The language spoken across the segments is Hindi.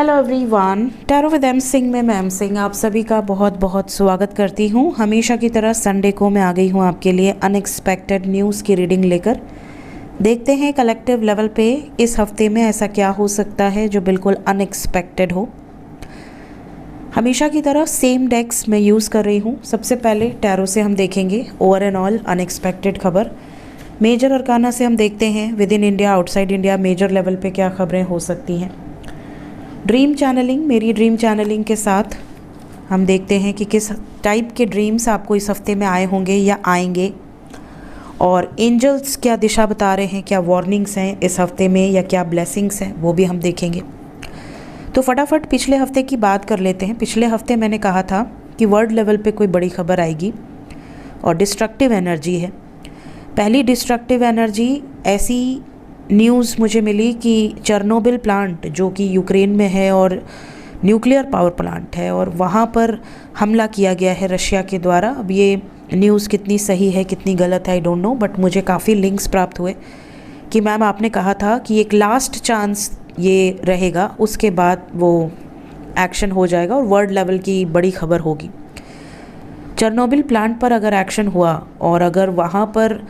Hello everyone, tarot with M Singh में मैं एम सिंह आप सभी का बहुत बहुत स्वागत करती हूँ। हमेशा की तरह संडे को मैं आ गई हूँ आपके लिए अनएक्सपेक्टेड न्यूज़ की रीडिंग लेकर। देखते हैं कलेक्टिव लेवल पे इस हफ्ते में ऐसा क्या हो सकता है जो बिल्कुल अनएक्सपेक्टेड हो। हमेशा की तरह सेम डेक्स मैं यूज़ कर रही हूँ। सबसे पहले टैरो से हम देखेंगे ओवर एंड ऑल अनएक्सपेक्टेड खबर। मेजर अरकाना से हम देखते हैं within India outside India major level पे क्या खबरें हो सकती हैं। ड्रीम चैनलिंग, मेरी ड्रीम चैनलिंग के साथ हम देखते हैं कि किस टाइप के ड्रीम्स आपको इस हफ्ते में आए होंगे या आएंगे, और एंजल्स क्या दिशा बता रहे हैं, क्या वार्निंग्स हैं इस हफ्ते में या क्या ब्लेसिंग्स हैं, वो भी हम देखेंगे। तो फटाफट पिछले हफ्ते की बात कर लेते हैं। पिछले हफ्ते मैंने कहा था कि वर्ल्ड लेवल पे कोई बड़ी खबर आएगी और डिस्ट्रक्टिव एनर्जी है। पहली डिस्ट्रक्टिव एनर्जी ऐसी न्यूज़ मुझे मिली कि चेरनोबिल प्लांट जो कि यूक्रेन में है और न्यूक्लियर पावर प्लांट है, और वहाँ पर हमला किया गया है रशिया के द्वारा। अब ये न्यूज़ कितनी सही है कितनी गलत है आई डोंट नो, बट मुझे काफ़ी लिंक्स प्राप्त हुए कि मैम आपने कहा था कि एक लास्ट चांस ये रहेगा, उसके बाद वो एक्शन हो जाएगा और वर्ल्ड लेवल की बड़ी खबर होगी। चेरनोबिल प्लांट पर अगर एक्शन हुआ और अगर वहाँ पर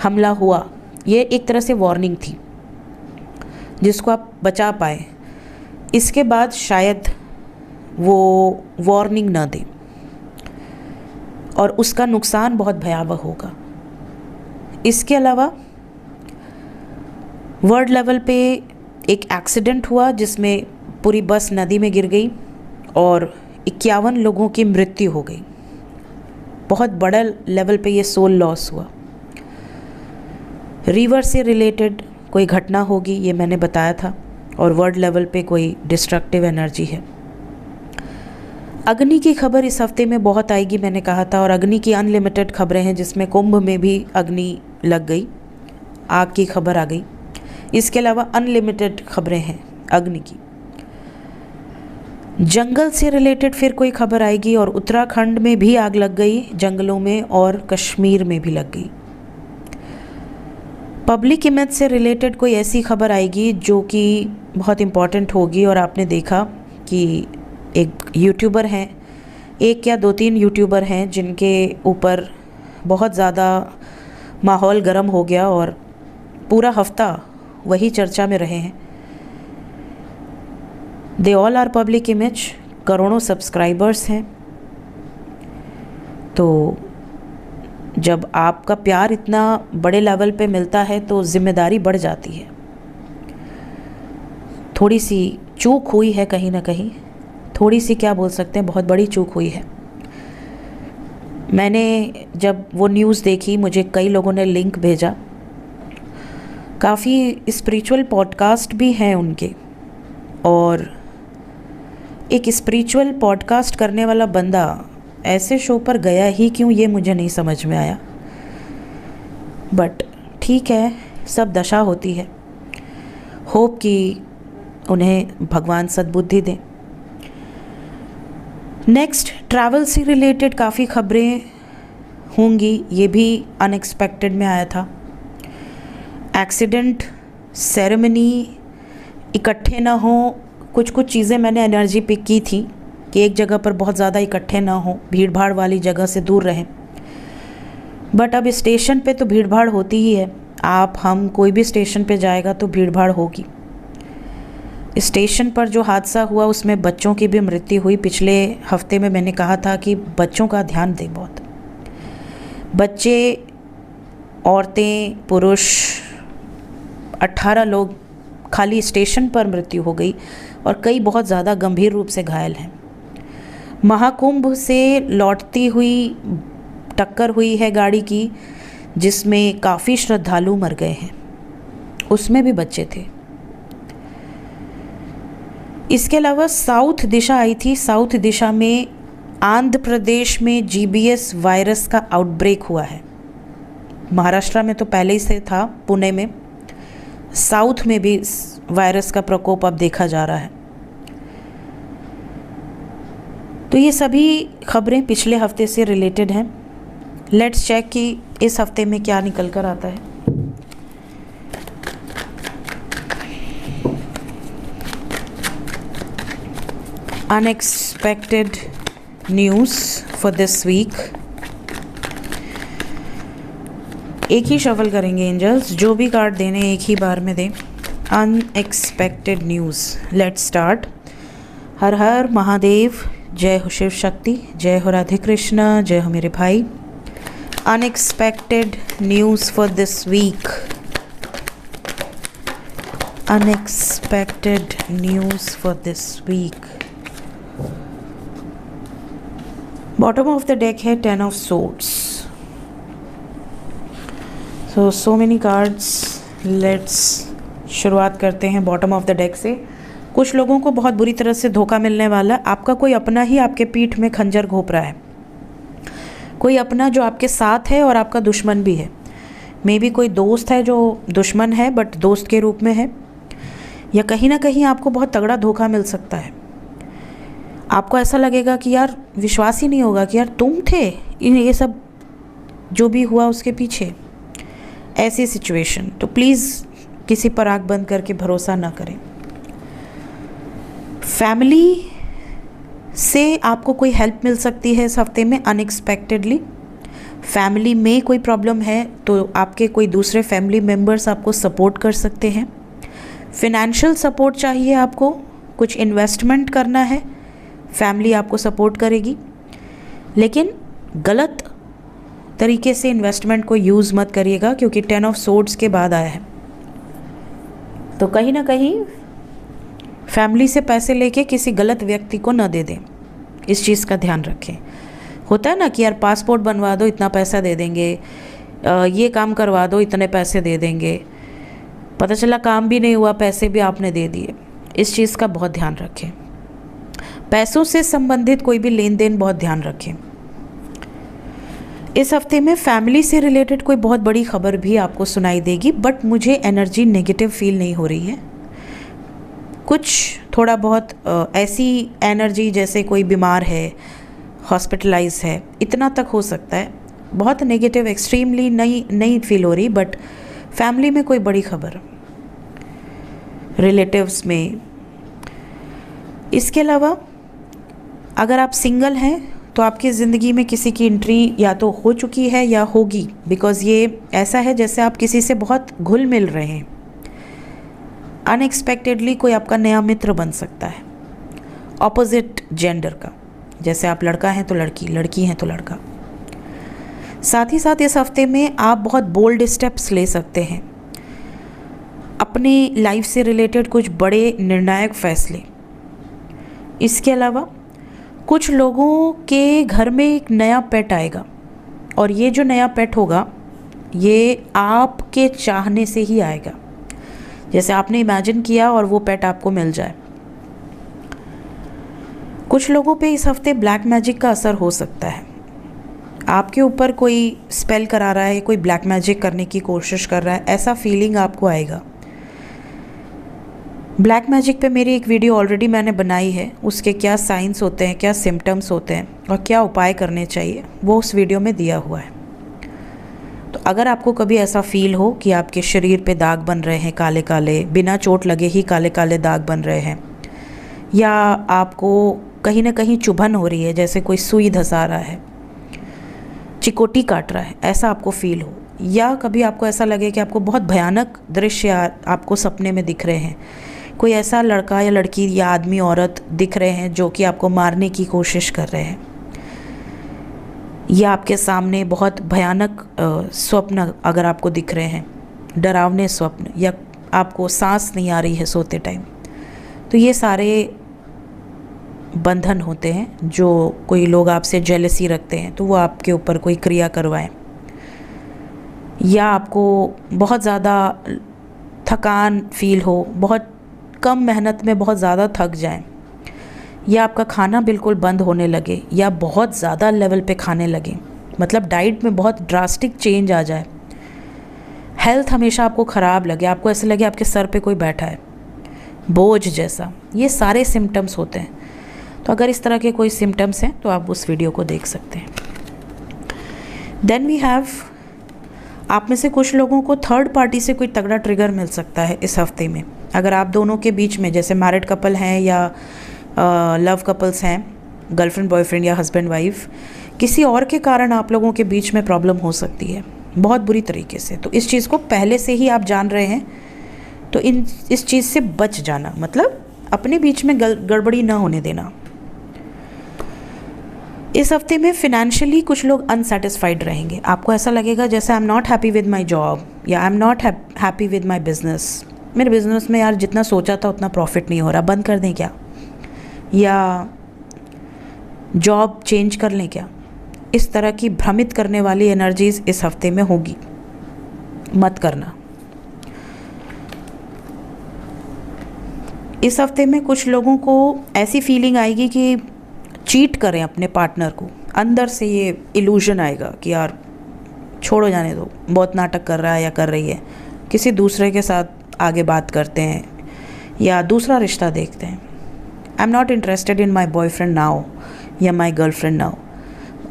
हमला हुआ, ये एक तरह से वार्निंग थी जिसको आप बचा पाए। इसके बाद शायद वो वार्निंग ना दे और उसका नुकसान बहुत भयावह होगा। इसके अलावा वर्ल्ड लेवल पे एक एक्सीडेंट हुआ जिसमें पूरी बस नदी में गिर गई और 51 लोगों की मृत्यु हो गई। बहुत बड़ा लेवल पे ये सोल लॉस हुआ। रिवर से रिलेटेड कोई घटना होगी, ये मैंने बताया था, और वर्ल्ड लेवल पे कोई डिस्ट्रक्टिव एनर्जी है। अग्नि की खबर इस हफ्ते में बहुत आएगी मैंने कहा था, और अग्नि की अनलिमिटेड खबरें हैं जिसमें कुंभ में भी अग्नि लग गई, आग की खबर आ गई। इसके अलावा अनलिमिटेड खबरें हैं अग्नि की। जंगल से रिलेटेड फिर कोई खबर आएगी, और उत्तराखंड में भी आग लग गई जंगलों में, और कश्मीर में भी लग गई। पब्लिक इमेज से रिलेटेड कोई ऐसी खबर आएगी जो कि बहुत इम्पॉर्टेंट होगी। और आपने देखा कि एक यूट्यूबर हैं, एक या 2-3 यूट्यूबर हैं जिनके ऊपर बहुत ज़्यादा माहौल गर्म हो गया और पूरा हफ्ता वही चर्चा में रहे हैं। They all are public image, करोड़ों सब्सक्राइबर्स हैं। तो जब आपका प्यार इतना बड़े लेवल पे मिलता है तो जिम्मेदारी बढ़ जाती है। थोड़ी सी चूक हुई है कहीं ना कहीं, थोड़ी सी क्या बोल सकते हैं, बहुत बड़ी चूक हुई है। मैंने जब वो न्यूज़ देखी, मुझे कई लोगों ने लिंक भेजा। काफ़ी स्पिरिचुअल पॉडकास्ट भी हैं उनके, और एक स्पिरिचुअल पॉडकास्ट करने वाला बंदा ऐसे शो पर गया ही क्यों, ये मुझे नहीं समझ में आया। बट ठीक है, सब दशा होती है। होप कि उन्हें भगवान सद्बुद्धि दें। नेक्स्ट, ट्रैवल से रिलेटेड काफ़ी खबरें होंगी, ये भी अनएक्सपेक्टेड में आया था। एक्सीडेंट, सेरेमनी इकट्ठे ना हो, कुछ चीज़ें मैंने एनर्जी पिक की थी कि एक जगह पर बहुत ज़्यादा इकट्ठे ना हो, भीड़ भाड़ वाली जगह से दूर रहें। बट अब स्टेशन पे तो भीड़ भाड़ होती ही है। आप हम कोई भी स्टेशन पे जाएगा तो भीड़ भाड़ होगी। स्टेशन पर जो हादसा हुआ उसमें बच्चों की भी मृत्यु हुई। पिछले हफ्ते में मैंने कहा था कि बच्चों का ध्यान दें बहुत। बच्चे, औरतें, पुरुष, 18 लोग खाली स्टेशन पर मृत्यु हो गई और कई बहुत ज़्यादा गंभीर रूप से घायल हैं। महाकुंभ से लौटती हुई टक्कर हुई है गाड़ी की जिसमें काफ़ी श्रद्धालु मर गए हैं, उसमें भी बच्चे थे। इसके अलावा साउथ दिशा आई थी। साउथ दिशा में आंध्र प्रदेश में जीबीएस वायरस का आउटब्रेक हुआ है। महाराष्ट्र में तो पहले ही से था, पुणे में। साउथ में भी वायरस का प्रकोप अब देखा जा रहा है। तो ये सभी खबरें पिछले हफ्ते से रिलेटेड हैं। लेट्स चेक कि इस हफ्ते में क्या निकल कर आता है। Unexpected news for this week. एक ही शफल करेंगे एंजल्स, जो भी कार्ड देने एक ही बार में दें। Unexpected news, let's start. हर हर महादेव, जय हो शिव शक्ति, जय हो राधे कृष्णा, जय हो मेरे भाई। Unexpected news for this week. Unexpected news for this week. Bottom of the deck है 10 of swords. So many cards. Let's शुरुआत करते हैं बॉटम ऑफ द डेक से। कुछ लोगों को बहुत बुरी तरह से धोखा मिलने वाला। आपका कोई अपना ही आपके पीठ में खंजर घोंप रहा है। कोई अपना जो आपके साथ है और आपका दुश्मन भी है। मे बी कोई दोस्त है जो दुश्मन है बट दोस्त के रूप में है, या कहीं ना कहीं आपको बहुत तगड़ा धोखा मिल सकता है। आपको ऐसा लगेगा कि यार विश्वास ही नहीं होगा कि यार तुम थे ये सब जो भी हुआ उसके पीछे। ऐसी सिचुएशन, तो प्लीज़ किसी पर आँख बंद करके भरोसा ना करें। फैमिली से आपको कोई हेल्प मिल सकती है इस हफ्ते में अनएक्सपेक्टेडली। फैमिली में कोई प्रॉब्लम है तो आपके कोई दूसरे फैमिली मेम्बर्स आपको सपोर्ट कर सकते हैं। फिनेंशियल सपोर्ट चाहिए आपको, कुछ इन्वेस्टमेंट करना है, फैमिली आपको सपोर्ट करेगी। लेकिन गलत तरीके से इन्वेस्टमेंट को यूज़ मत करिएगा, क्योंकि 10 ऑफ सोर्ड्स के बाद आया है। तो कहीं ना कहीं फैमिली से पैसे लेके किसी गलत व्यक्ति को न दे दें, इस चीज़ का ध्यान रखें। होता है ना कि यार पासपोर्ट बनवा दो इतना पैसा दे देंगे, ये काम करवा दो इतने पैसे दे देंगे, पता चला काम भी नहीं हुआ, पैसे भी आपने दे दिए। इस चीज़ का बहुत ध्यान रखें। पैसों से संबंधित कोई भी लेन देन बहुत ध्यान रखें। इस हफ्ते में फैमिली से रिलेटेड कोई बहुत बड़ी खबर भी आपको सुनाई देगी, बट मुझे एनर्जी नेगेटिव फील नहीं हो रही है। कुछ थोड़ा बहुत ऐसी एनर्जी जैसे कोई बीमार है, हॉस्पिटलाइज है, इतना तक हो सकता है। बहुत नेगेटिव एक्सट्रीमली नहीं फील हो रही, बट फैमिली में कोई बड़ी खबर, रिलेटिव्स में। इसके अलावा अगर आप सिंगल हैं तो आपकी ज़िंदगी में किसी की एंट्री या तो हो चुकी है या होगी, बिकॉज़ ये ऐसा है जैसे आप किसी से बहुत घुल मिल रहे हैं। अनएक्सपेक्टेडली कोई आपका नया मित्र बन सकता है, ऑपोजिट जेंडर का। जैसे आप लड़का हैं तो लड़की, लड़की हैं तो लड़का। साथ ही साथ इस हफ्ते में आप बहुत बोल्ड स्टेप्स ले सकते हैं, अपने लाइफ से रिलेटेड कुछ बड़े निर्णायक फैसले। इसके अलावा कुछ लोगों के घर में एक नया पेट आएगा, और ये जो नया पेट होगा ये आपके चाहने से ही आएगा। जैसे आपने इमेजिन किया और वो पेट आपको मिल जाए। कुछ लोगों पे इस हफ्ते ब्लैक मैजिक का असर हो सकता है। आपके ऊपर कोई स्पेल करा रहा है, कोई ब्लैक मैजिक करने की कोशिश कर रहा है, ऐसा फीलिंग आपको आएगा। ब्लैक मैजिक पे मेरी एक वीडियो ऑलरेडी मैंने बनाई है, उसके क्या साइंस होते हैं, क्या सिम्टम्स होते हैं और क्या उपाय करने चाहिए, वो उस वीडियो में दिया हुआ है। तो अगर आपको कभी ऐसा फील हो कि आपके शरीर पे दाग बन रहे हैं काले काले, बिना चोट लगे ही काले काले दाग बन रहे हैं, या आपको कहीं ना कहीं चुभन हो रही है, जैसे कोई सुई धंसा रहा है, चिकोटी काट रहा है, ऐसा आपको फील हो, या कभी आपको ऐसा लगे कि आपको बहुत भयानक दृश्य आपको सपने में दिख रहे हैं, कोई ऐसा लड़का या लड़की या आदमी औरत दिख रहे हैं जो कि आपको मारने की कोशिश कर रहे हैं, या आपके सामने बहुत भयानक स्वप्न अगर आपको दिख रहे हैं, डरावने स्वप्न, या आपको सांस नहीं आ रही है सोते टाइम, तो ये सारे बंधन होते हैं। जो कोई लोग आपसे जेलसी रखते हैं तो वो आपके ऊपर कोई क्रिया करवाएं, या आपको बहुत ज़्यादा थकान फील हो, बहुत कम मेहनत में बहुत ज़्यादा थक जाएं, या आपका खाना बिल्कुल बंद होने लगे या बहुत ज़्यादा लेवल पे खाने लगे, मतलब डाइट में बहुत ड्रास्टिक चेंज आ जाए, हेल्थ हमेशा आपको ख़राब लगे, आपको ऐसे लगे आपके सर पे कोई बैठा है बोझ जैसा, ये सारे सिम्टम्स होते हैं। तो अगर इस तरह के कोई सिम्टम्स हैं तो आप उस वीडियो को देख सकते हैं। देन वी हैव, आप में से कुछ लोगों को थर्ड पार्टी से कोई तगड़ा ट्रिगर मिल सकता है इस हफ्ते में। अगर आप दोनों के बीच में, जैसे मैरिड कपल हैं या लव कपल्स हैं, गर्लफ्रेंड बॉयफ्रेंड या हस्बैंड वाइफ, किसी और के कारण आप लोगों के बीच में प्रॉब्लम हो सकती है बहुत बुरी तरीके से। तो इस चीज़ को पहले से ही आप जान रहे हैं, तो इस चीज़ से बच जाना, मतलब अपने बीच में गड़बड़ी ना होने देना। इस हफ्ते में फिनेंशियली कुछ लोग अनसेटिस्फाइड रहेंगे। आपको ऐसा लगेगा जैसे I am not happy with my job या I am not happy with my business. मेरे बिजनेस में यार जितना सोचा था उतना प्रॉफिट नहीं हो रहा, बंद कर दें क्या, या जॉब चेंज कर लें क्या। इस तरह की भ्रमित करने वाली एनर्जीज इस हफ्ते में होगी, मत करना। इस हफ्ते में कुछ लोगों को ऐसी फीलिंग आएगी कि चीट करें अपने पार्टनर को। अंदर से ये इल्यूजन आएगा कि यार छोड़ो, जाने दो, बहुत नाटक कर रहा है या कर रही है, किसी दूसरे के साथ आगे बात करते हैं या दूसरा रिश्ता देखते हैं। आई am not interested in my boyfriend now या माई गर्लफ्रेंड नाउ।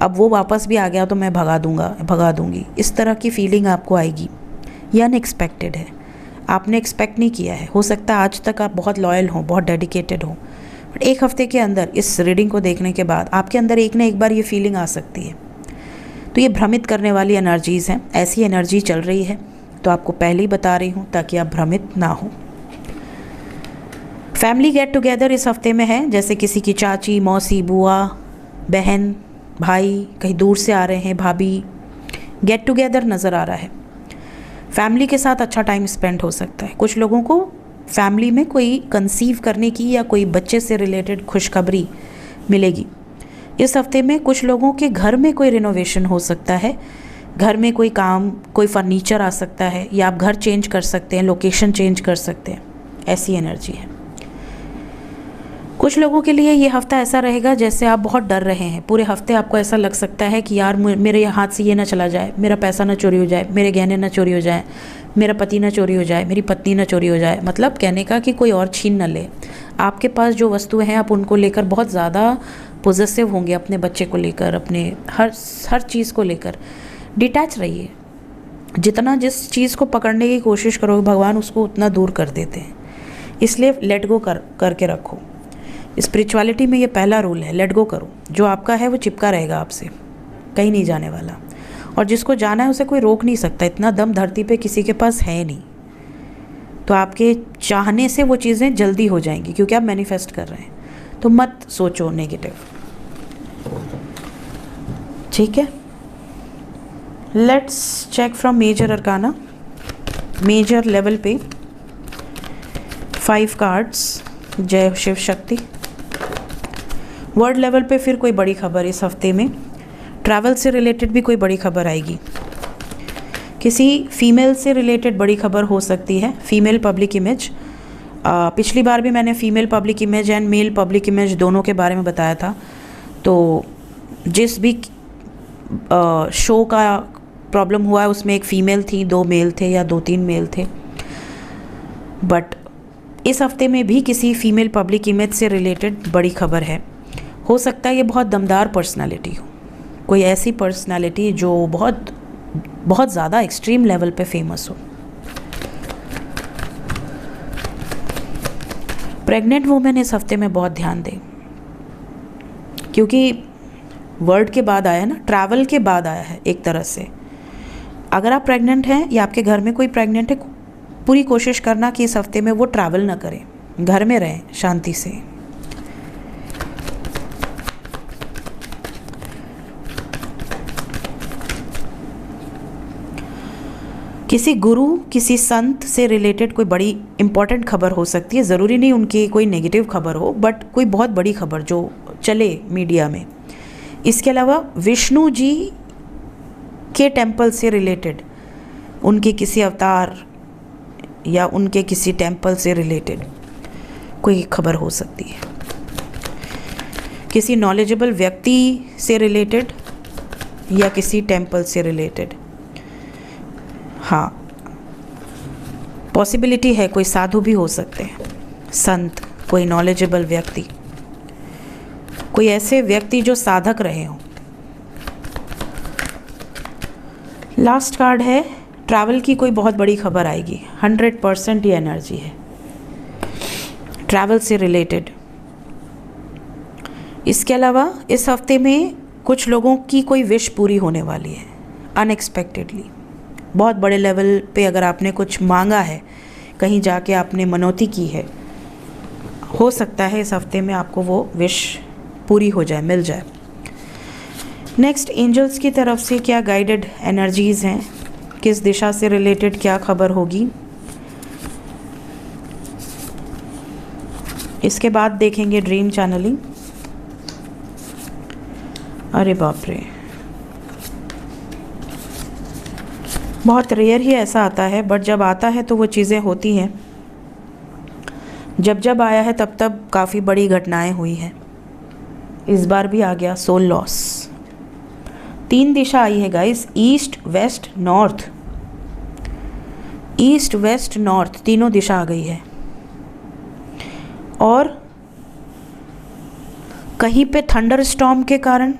अब वो वापस भी आ गया तो मैं भगा दूंगी। इस तरह की फीलिंग आपको आएगी। ये अनएक्सपेक्टेड है, आपने एक्सपेक्ट नहीं किया है। हो सकता है आज तक आप बहुत लॉयल हो, बहुत डेडिकेटेड हो, बट एक हफ्ते के अंदर इस रीडिंग को देखने के बाद आपके अंदर एक ना एक बार ये फीलिंग आ सकती है। तो ये भ्रमित करने वाली एनर्जीज़ हैं, ऐसी एनर्जी चल रही है, तो आपको पहले ही बता रही हूँ ताकि आप भ्रमित ना हो। फैमिली गेट टुगेदर इस हफ्ते में है, जैसे किसी की चाची, मौसी, बुआ, बहन, भाई कहीं दूर से आ रहे हैं, भाभी, गेट टुगेदर नज़र आ रहा है। फैमिली के साथ अच्छा टाइम स्पेंड हो सकता है। कुछ लोगों को फैमिली में कोई कंसीव करने की या कोई बच्चे से रिलेटेड खुशखबरी मिलेगी। इस हफ्ते में कुछ लोगों के घर में कोई रिनोवेशन हो सकता है, घर में कोई काम, कोई फर्नीचर आ सकता है, या आप घर चेंज कर सकते हैं, लोकेशन चेंज कर सकते हैं, ऐसी एनर्जी है। कुछ लोगों के लिए ये हफ्ता ऐसा रहेगा जैसे आप बहुत डर रहे हैं। पूरे हफ्ते आपको ऐसा लग सकता है कि यार मेरे हाथ से ये ना चला जाए, मेरा पैसा ना चोरी हो जाए, मेरे गहने ना चोरी हो जाए, मेरा पति ना चोरी हो जाए, मेरी पत्नी ना चोरी हो जाए। मतलब कहने का कि कोई और छीन ना ले। आपके पास जो वस्तुएं हैं आप उनको लेकर बहुत ज़्यादा पॉजिटिव होंगे, अपने बच्चे को लेकर, अपने हर चीज़ को लेकर डिटैच रहिए। जितना जिस चीज़ को पकड़ने की कोशिश करोगे भगवान उसको उतना दूर कर देते हैं, इसलिए लेट गो करके रखो। स्पिरिचुअलिटी में ये पहला रूल है, लेट गो करो। जो आपका है वो चिपका रहेगा आपसे, कहीं नहीं जाने वाला, और जिसको जाना है उसे कोई रोक नहीं सकता। इतना दम धरती पे किसी के पास है नहीं। तो आपके चाहने से वो चीज़ें जल्दी हो जाएंगी क्योंकि आप मैनिफेस्ट कर रहे हैं। तो मत सोचो नेगेटिव, ठीक है। Let's check from major arcana. Major level पे 5 कार्ड्स, जय शिव शक्ति। वर्ड लेवल पे फिर कोई बड़ी खबर इस हफ्ते में, ट्रैवल से रिलेटेड भी कोई बड़ी खबर आएगी। किसी फीमेल से रिलेटेड बड़ी खबर हो सकती है, फीमेल पब्लिक इमेज। पिछली बार भी मैंने female public image and male public image दोनों के बारे में बताया था। तो जिस भी शो का प्रॉब्लम हुआ है उसमें एक फ़ीमेल थी, 2 मेल थे या 2-3 मेल थे। बट इस हफ्ते में भी किसी फीमेल पब्लिक इमेज से रिलेटेड बड़ी खबर है। हो सकता है ये बहुत दमदार पर्सनालिटी हो, कोई ऐसी पर्सनालिटी जो बहुत बहुत ज़्यादा एक्सट्रीम लेवल पे फेमस हो। प्रेग्नेंट वुमेन इस हफ्ते में बहुत ध्यान दें, क्योंकि वर्ड के बाद आया ना, ट्रैवल के बाद आया है एक तरह से। अगर आप प्रेग्नेंट हैं या आपके घर में कोई प्रेग्नेंट है, पूरी कोशिश करना कि इस हफ्ते में वो ट्रैवल ना करें, घर में रहें शांति से। किसी गुरु, किसी संत से रिलेटेड कोई बड़ी इंपॉर्टेंट खबर हो सकती है। ज़रूरी नहीं उनकी कोई नेगेटिव खबर हो, बट कोई बहुत बड़ी खबर जो चले मीडिया में। इसके अलावा विष्णु जी के टेम्पल से रिलेटेड, उनके किसी अवतार या उनके किसी टेम्पल से रिलेटेड कोई खबर हो सकती है। किसी नॉलेजेबल व्यक्ति से रिलेटेड या किसी टेम्पल से रिलेटेड। हाँ, पॉसिबिलिटी है कोई साधु भी हो सकते हैं, संत, कोई नॉलेजेबल व्यक्ति, कोई ऐसे व्यक्ति जो साधक रहे हों। लास्ट कार्ड है, ट्रैवल की कोई बहुत बड़ी खबर आएगी। 100% ये एनर्जी है ट्रैवल से रिलेटेड। इसके अलावा इस हफ्ते में कुछ लोगों की कोई विश पूरी होने वाली है अनएक्सपेक्टेडली। बहुत बड़े लेवल पे अगर आपने कुछ मांगा है, कहीं जाके आपने मनौती की है, हो सकता है इस हफ्ते में आपको वो विश पूरी हो जाए, मिल जाए। नेक्स्ट, एंजल्स की तरफ से क्या गाइडेड एनर्जीज़ हैं, किस दिशा से रिलेटेड क्या खबर होगी, इसके बाद देखेंगे ड्रीम चैनलिंग। अरे बाप रे, बहुत रेयर ही ऐसा आता है, बट जब आता है तो वो चीज़ें होती हैं। जब आया है तब तब काफ़ी बड़ी घटनाएं हुई हैं। इस बार भी आ गया सोल लॉस। 3 दिशा आई है guys, east west north. East west north तीनों दिशा आ गई है। और कहीं पे थंडर स्टॉर्म के कारण,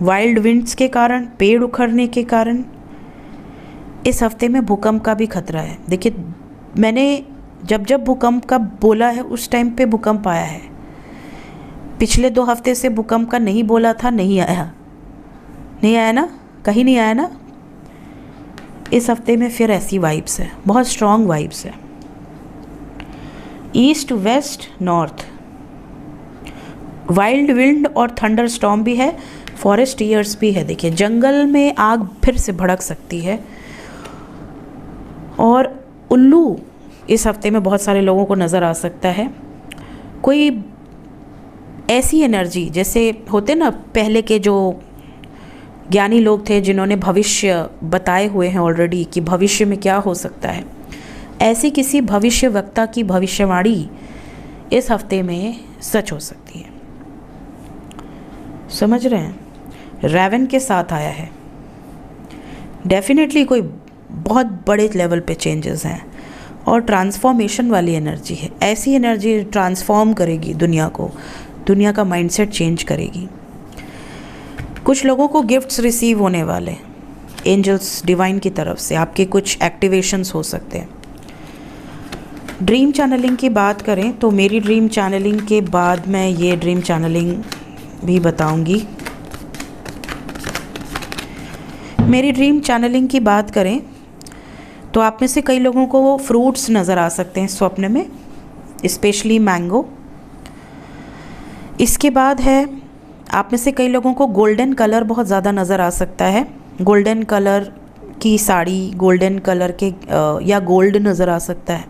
वाइल्ड विंड्स के कारण, पेड़ उखड़ने के कारण इस हफ्ते में भूकंप का भी खतरा है। देखिए, मैंने जब भूकंप का बोला है उस टाइम पे भूकंप आया है। पिछले 2 हफ्ते से भूकंप का नहीं बोला था, नहीं आया ना, कहीं नहीं आया ना। इस हफ्ते में फिर ऐसी वाइब्स है, बहुत स्ट्रॉन्ग वाइब्स है। East west north, wild wind और थंडर स्टॉर्म भी है, फॉरेस्ट ईयर्स भी है। देखिए, जंगल में आग फिर से भड़क सकती है। और उल्लू इस हफ्ते में बहुत सारे लोगों को नज़र आ सकता है। कोई ऐसी एनर्जी, जैसे होते ना पहले के जो ज्ञानी लोग थे जिन्होंने भविष्य बताए हुए हैं ऑलरेडी कि भविष्य में क्या हो सकता है, ऐसी किसी भविष्यवक्ता की भविष्यवाणी इस हफ्ते में सच हो सकती है। समझ रहे हैं? रेवन के साथ आया है, डेफिनेटली कोई बहुत बड़े लेवल पे चेंजेस हैं और ट्रांसफॉर्मेशन वाली एनर्जी है। ऐसी एनर्जी ट्रांसफॉर्म करेगी दुनिया को, दुनिया का माइंडसेट चेंज करेगी। कुछ लोगों को गिफ्ट्स रिसीव होने वाले एंजल्स डिवाइन की तरफ से, आपके कुछ एक्टिवेशंस हो सकते हैं। ड्रीम चैनलिंग की बात करें तो मेरी ड्रीम चैनलिंग के बाद मैं ये ड्रीम चैनलिंग भी बताऊंगी। मेरी ड्रीम चैनलिंग की बात करें तो आप में से कई लोगों को वो फ्रूट्स नज़र आ सकते हैं स्वप्न में, स्पेशली मैंगो। इसके बाद है, आप में से कई लोगों को गोल्डन कलर बहुत ज़्यादा नज़र आ सकता है। गोल्डन कलर की साड़ी, गोल्डन कलर के या गोल्ड नज़र आ सकता है।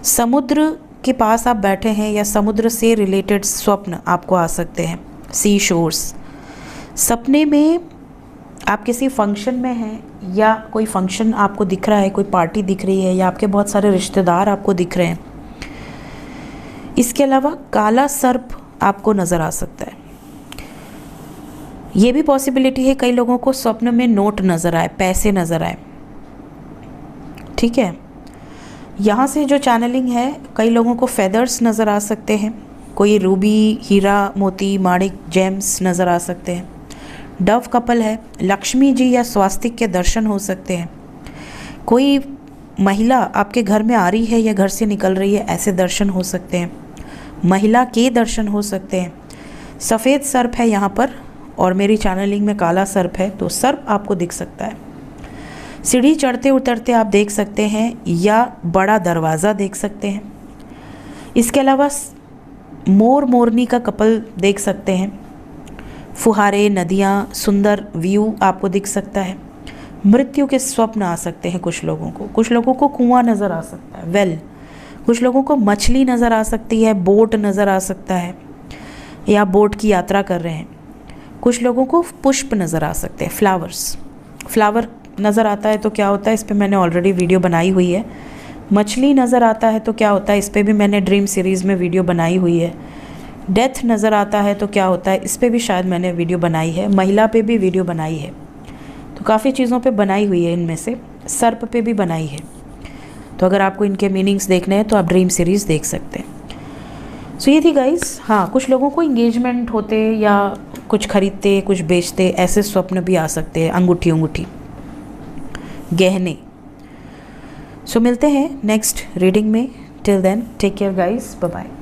समुद्र के पास आप बैठे हैं या समुद्र से रिलेटेड स्वप्न आपको आ सकते हैं। सी शोर्स, सपने में आप किसी फंक्शन में हैं या कोई फंक्शन आपको दिख रहा है, कोई पार्टी दिख रही है या आपके बहुत सारे रिश्तेदार आपको दिख रहे हैं। इसके अलावा काला सर्प आपको नज़र आ सकता है। ये भी पॉसिबिलिटी है कई लोगों को स्वप्न में नोट नज़र आए, पैसे नज़र आए। ठीक है, यहाँ से जो चैनलिंग है, कई लोगों को फेदर्स नज़र आ सकते हैं। कोई रूबी, हीरा, मोती, माणिक, जेम्स नज़र आ सकते हैं। डव कपल है, लक्ष्मी जी या स्वास्तिक के दर्शन हो सकते हैं। कोई महिला आपके घर में आ रही है या घर से निकल रही है, ऐसे दर्शन हो सकते हैं। महिला के दर्शन हो सकते हैं। सफ़ेद सर्प है यहाँ पर और मेरी चैनलिंग में काला सर्प है, तो सर्प आपको दिख सकता है। सीढ़ी चढ़ते उतरते आप देख सकते हैं या बड़ा दरवाज़ा देख सकते हैं। इसके अलावा मोर मोरनी का कपल देख सकते हैं। फुहारे, नदियाँ, सुंदर व्यू आपको दिख सकता है। मृत्यु के स्वप्न आ सकते हैं कुछ लोगों को। कुछ लोगों को कुआं नज़र आ सकता है, वेल। कुछ लोगों को मछली नज़र आ सकती है, बोट नज़र आ सकता है या बोट की यात्रा कर रहे हैं। कुछ लोगों को पुष्प नज़र आ सकते हैं, फ्लावर्स। फ्लावर नज़र आता है तो क्या होता है, इस पर मैंने ऑलरेडी वीडियो बनाई हुई है। मछली नज़र आता है तो क्या होता है, इस पर भी मैंने ड्रीम सीरीज़ में वीडियो बनाई हुई है। डेथ नज़र आता है तो क्या होता है, इस पर भी शायद मैंने वीडियो बनाई है। महिला पे भी वीडियो बनाई है, तो काफ़ी चीज़ों पे बनाई हुई है। इनमें से सर्प पे भी बनाई है, तो अगर आपको इनके मीनिंग्स देखने हैं तो आप ड्रीम सीरीज़ देख सकते हैं। सो ये थी गाइस। हाँ, कुछ लोगों को इंगेजमेंट होते या कुछ खरीदते, कुछ बेचते, ऐसे स्वप्न भी आ सकते हैं। अंगूठी, गहने। सो मिलते हैं नेक्स्ट रीडिंग में। Till then take care guys, bye bye.